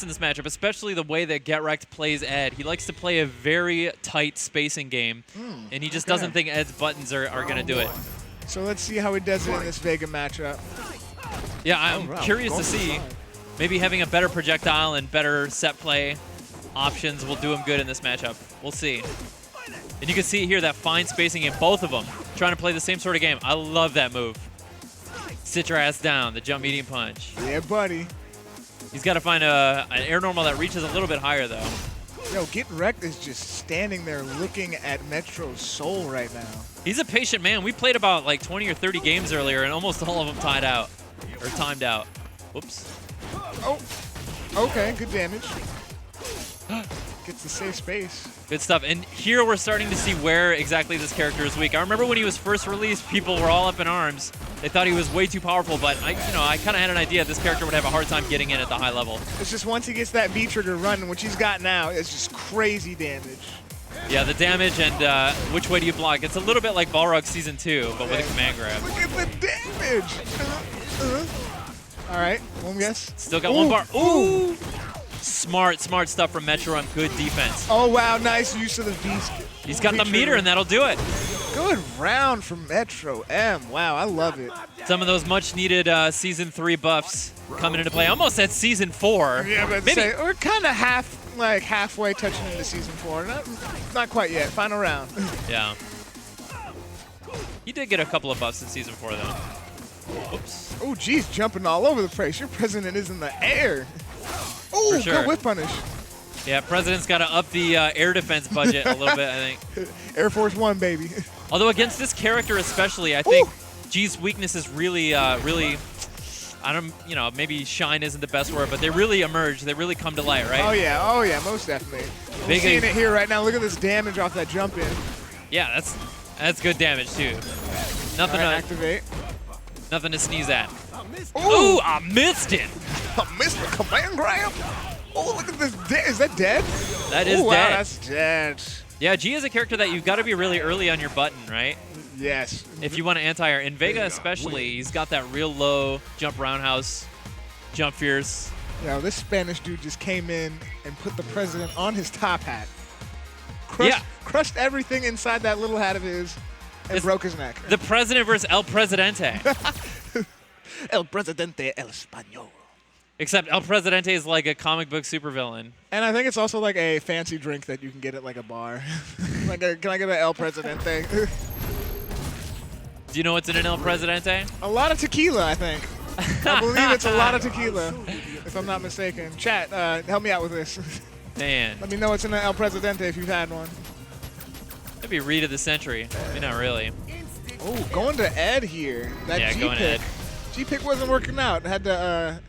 in this matchup, especially the way that geTwreCked plays Ed. He likes to play a very tight spacing game, and he just doesn't think Ed's buttons are going to do it. So let's see how he does it in this Vega matchup. Yeah, I'm curious to see. Maybe having a better projectile and better set play options will do him good in this matchup. We'll see. And you can see here that fine spacing in both of them, trying to play the same sort of game. I love that move. Sit your ass down, the jump medium punch. Yeah, buddy. He's got to find an air normal that reaches a little bit higher, though. Yo, geTwreCked is just standing there looking at Metro's soul right now. He's a patient man. We played about like 20 or 30 games earlier, and almost all of them timed out. Whoops. Oh, okay, good damage. Gets the safe space. Good stuff. And here we're starting to see where exactly this character is weak. I remember when he was first released, people were all up in arms. They thought he was way too powerful, but I kind of had an idea this character would have a hard time getting in at the high level. It's just once he gets that V trigger running, which he's got now, it's just crazy damage. Yeah, the damage and which way do you block? It's a little bit like Balrog Season 2, but with a command grab. Look at the damage! All right, one guess. Still got one bar. Ooh! Smart stuff from MetroM. Good defense. Oh, wow, nice use of the V. He's got the meter, and that'll do it. Good round from MetroM. Wow, I love it. Some of those much-needed Season 3 buffs coming into play. Almost at Season 4. Yeah, but maybe. We're kind of halfway touching into Season 4. Not quite yet. Final round. Yeah. He did get a couple of buffs in Season 4, though. Oops. Oh, geez, jumping all over the place. Your president is in the air. Oh, sure. Good whip punish. Yeah, President's got to up the air defense budget a little bit, I think. Air Force One, baby. Although against this character especially, I think G's weakness is really, maybe shine isn't the best word, but they really emerge. They really come to light, right? Oh, yeah, most definitely. We're seeing it here right now. Look at this damage off that jump in. Yeah, that's good damage, too. Nothing to activate. Nothing to sneeze at. Ooh, I missed it. I missed the command grab. Oh, look at this. Is that dead? That is dead. Wow, that's dead. Yeah, G is a character that you've got to be really early on your button, right? Yes. If you want to anti-air. In Vega especially, he's got that real low jump roundhouse, jump fierce. Yeah, this Spanish dude just came in and put the president on his top hat. Crushed everything inside that little hat of his and broke his neck. The president versus El Presidente. El Presidente El Español. Except El Presidente is like a comic book supervillain. And I think it's also like a fancy drink that you can get at like a bar. Can I get an El Presidente? Do you know what's in an El Presidente? A lot of tequila, I think. I believe it's a lot of tequila, if I'm not mistaken. Chat, help me out with this. Man. Let me know what's in an El Presidente if you've had one. That'd be Read of the Century. I mean, not really. Oh, going to Ed here. That yeah, going to Ed. G-pick wasn't working out. Had to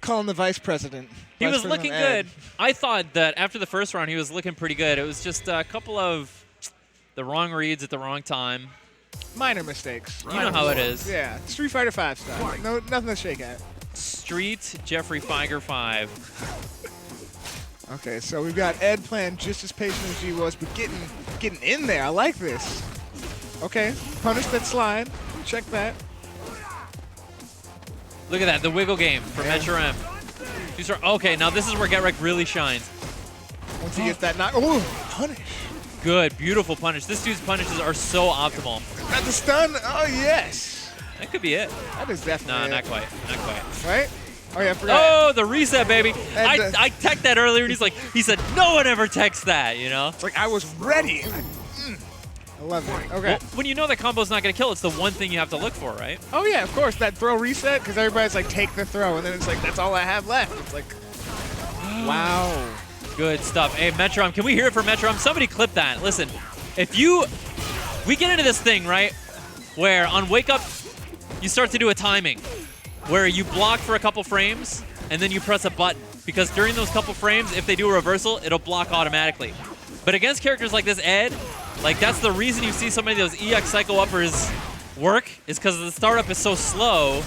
call him the vice president. He was looking good. I thought that after the first round, he was looking pretty good. It was just a couple of the wrong reads at the wrong time. Minor mistakes. You know how it is. Yeah, Street Fighter 5 style. No, nothing to shake at. Street Jeffrey Feiger 5. Okay, so we've got Ed playing just as patient as G was, but getting in there. I like this. Okay, punish that slide. Check that. Look at that, the wiggle game for MetroM. Okay, now this is where geTwreCked really shines. Once he gets that knock, oh, punish. Good, beautiful punish. This dude's punishes are so optimal. Got the stun. Oh, yes. That could be it. That is definitely No, it. not quite. Not quite. Right? Oh, yeah, I forgot. Oh, the reset, baby. I teched that earlier, and he said, no one ever techs that, you know? It's like I was ready. I love it. Okay. Well, when you know that combo's not going to kill, it's the one thing you have to look for, right? Oh, yeah, of course. That throw reset, because everybody's like, take the throw, and then it's like, that's all I have left. It's like, wow. Good stuff. Hey, MetroM, can we hear it for MetroM? Somebody clip that. Listen, we get into this thing, right, where on Wake Up, you start to do a timing, where you block for a couple frames, and then you press a button. Because during those couple frames, if they do a reversal, it'll block automatically. But against characters like this, Ed, like that's the reason you see so many of those EX Psycho Uppers work, is because the startup is so slow,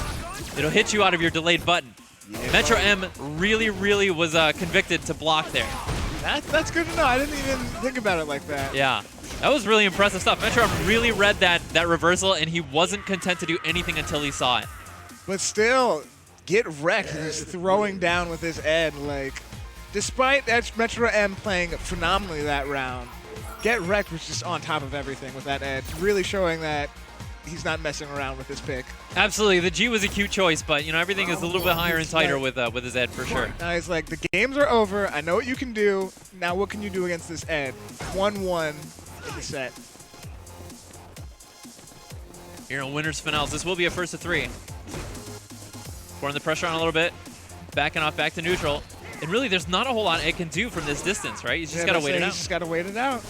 it'll hit you out of your delayed button. Yeah. MetroM really was convicted to block there. That's good to know. I didn't even think about it like that. Yeah, that was really impressive stuff. MetroM really read that reversal, and he wasn't content to do anything until he saw it. But still, geTwreCked is throwing down with his Ed. Like, despite MetroM playing phenomenally that round, geTwreCked was just on top of everything with that Ed, really showing that he's not messing around with his pick. Absolutely, the G was a cute choice, but you know everything is a little bit higher and tighter with his Ed for sure. Now he's like, the games are over. I know what you can do. Now what can you do against this Ed? 1-1 in the set. Here in winners finals, this will be a first of 3. Pouring the pressure on a little bit, backing off back to neutral. And really, there's not a whole lot Ed can do from this distance, right? He's just got to wait it out. He's just got to wait it out.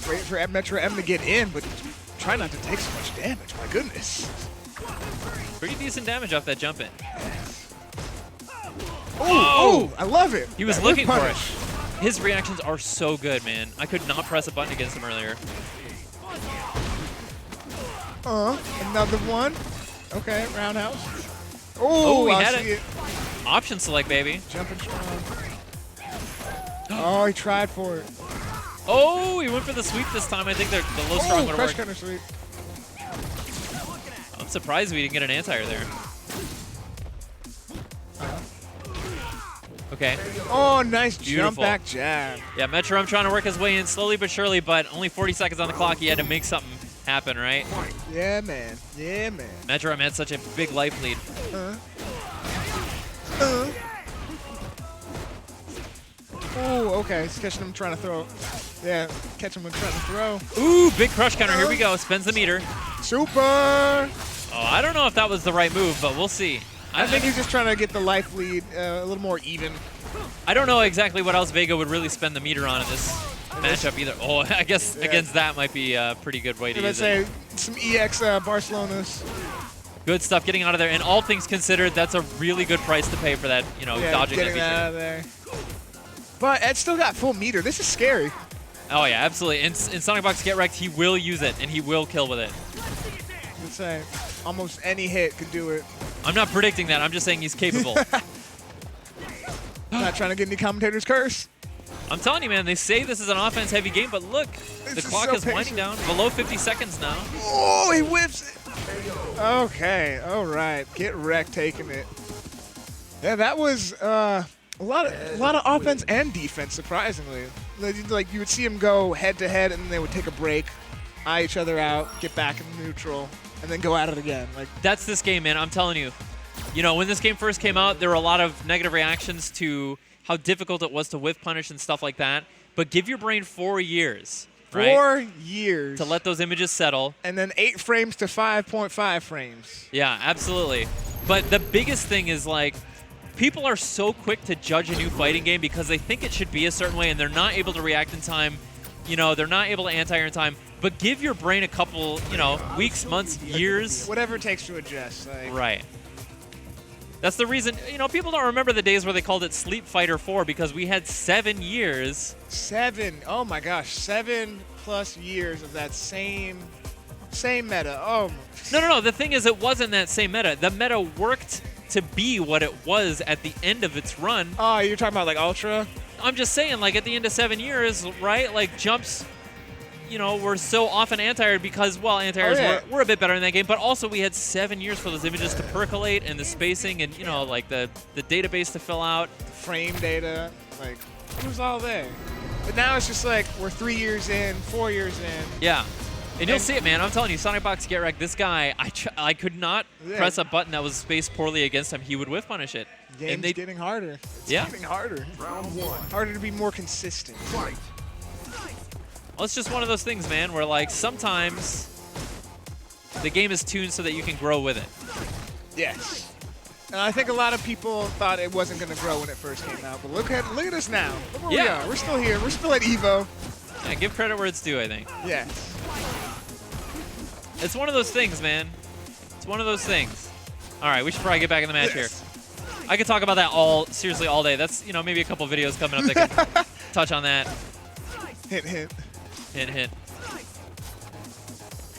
Wait for MetroM to get in, but try not to take so much damage. My goodness. Pretty decent damage off that jump in. Oh, I love it. He was looking for it. His reactions are so good, man. I could not press a button against him earlier. Another one. Okay, roundhouse. Oh, he I had see it. Option select, baby. Jumping strong. Oh, he tried for it. Oh, he went for the sweep this time. I think the low strong would have crush worked. counter sweep. I'm surprised we didn't get an anti-air there. Okay. Oh, nice Beautiful. jump back jab. Yeah, MetroM trying to work his way in slowly but surely, but only 40 seconds on the clock. He had to make something happen, right? Yeah, man. Yeah, man. MetroM had such a big life lead. Oh, okay. He's catching him trying to throw. Yeah, catching him trying to throw. Ooh, big crush counter. Here we go. Spends the meter. Super! Oh, I don't know if that was the right move, but we'll see. I think he's just trying to get the life lead a little more even. I don't know exactly what else Vega would really spend the meter on in this matchup either. Oh, I guess against that might be a pretty good way to use it. Let's say some EX Barcelonas. Good stuff getting out of there. And all things considered, that's a really good price to pay for that, you know, dodging that getting feature. out of there. But Ed still got full meter. This is scary. Oh, yeah, absolutely. In Sonic Box geTwreCked, he will use it, and he will kill with it. Let's say almost any hit can do it. I'm not predicting that. I'm just saying he's capable. Not trying to get any commentator's curse. I'm telling you, man, they say this is an offense-heavy game, but look, the clock is winding down. Below 50 seconds now. Oh, he whips it. Okay, all right. geTwreCked taking it. Yeah, that was a lot of offense and defense, surprisingly. Like you would see him go head-to-head, and then they would take a break, eye each other out, get back in neutral, and then go at it again. Like that's this game, man. I'm telling you. You know, when this game first came out, there were a lot of negative reactions to how difficult it was to whiff punish and stuff like that. But give your brain 4 years, right? 4 years. To let those images settle. And then 8 frames to 5.5 frames. Yeah, absolutely. But the biggest thing is, like, people are so quick to judge a new fighting game because they think it should be a certain way and they're not able to react in time. You know, they're not able to anti-air in time. But give your brain a couple, you know, weeks, months, years. Whatever it takes to adjust. Like. Right. That's the reason, you know, people don't remember the days where they called it Sleep Fighter 4 because we had 7 years. 7. Oh my gosh, 7+ years of that same meta. Oh. No. The thing is, it wasn't that same meta. The meta worked to be what it was at the end of its run. Oh, you're talking about like Ultra? I'm just saying, like, at the end of 7 years, right? Like, jumps, you know, were so often anti-aired because, well, anti-airs were a bit better in that game, but also we had 7 years for those images to percolate and the spacing and, you know, like the database to fill out. Frame data, like, it was all there. But now it's just like, we're 3 years in, 4 years in. Yeah. And you'll see it, man. I'm telling you, Sonic Box geTwreCked, this guy, I could not press a button that was spaced poorly against him. He would whiff punish it. Game's getting harder. It's getting harder. Round 1. Harder to be more consistent. Fight. Well, it's just one of those things, man, where, like, sometimes the game is tuned so that you can grow with it. Yes. And I think a lot of people thought it wasn't going to grow when it first came out. But look at us now. Look where we are. We're still here. We're still at EVO. Yeah, give credit where it's due, I think. Yes. It's one of those things, man. It's one of those things. All right, we should probably get back in the match here. I could talk about that seriously all day. That's, you know, maybe a couple videos coming up that can touch on that. Hint, hint. Hint, hint.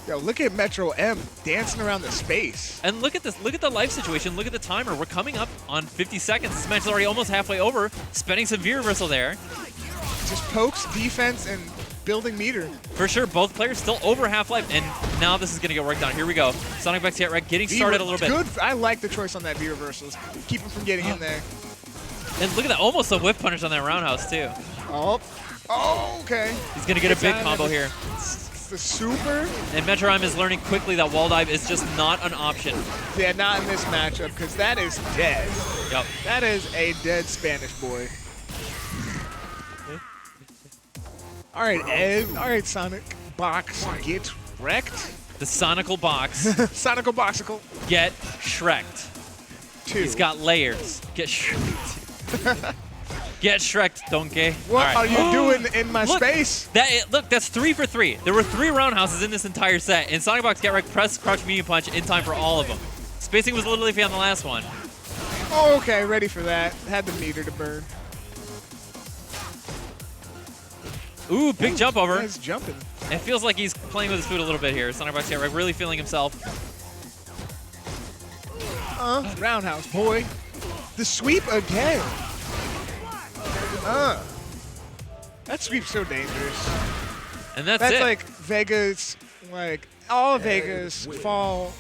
Yo, look at MetroM dancing around the space. And look at this. Look at the life situation. Look at the timer. We're coming up on 50 seconds. This match is already almost halfway over. Spending some V reversal there. Just pokes, defense, and building meter. For sure, both players still over half-life, and now this is going to get worked on. Here we go. Sonic Bucks get getting started a little bit. Good. I like the choice on that V reversals. Keep him from getting in there. And look at that, almost a whip punish on that roundhouse, too. Oh, okay. He's going to get a big combo here. It's the super. And MetroM is learning quickly that wall dive is just not an option. Yeah, not in this matchup, because that is dead. Yep. That is a dead Spanish boy. All right, Ed. All right, Sonic Box, get wrecked. The Sonical Box, Sonical Boxicle. get Shreked. 2. He's got layers. Get Shreked. Get Shreked, donkey. What All are right. you doing in my Look, space? Look, that's 3 for 3. There were 3 roundhouses in this entire set, and Sonic Box get wrecked, press, crouch, medium punch in time for all of them. Spacing was a little iffy on the last one. Oh, okay, ready for that. Had the meter to burn. Ooh, big jump over. He's jumping. It feels like he's playing with his food a little bit here. Sonic Box get wrecked, really feeling himself. Roundhouse, boy. The sweep again. That sweep's so dangerous. And that's That's it. like Vega's, like all Vega's fall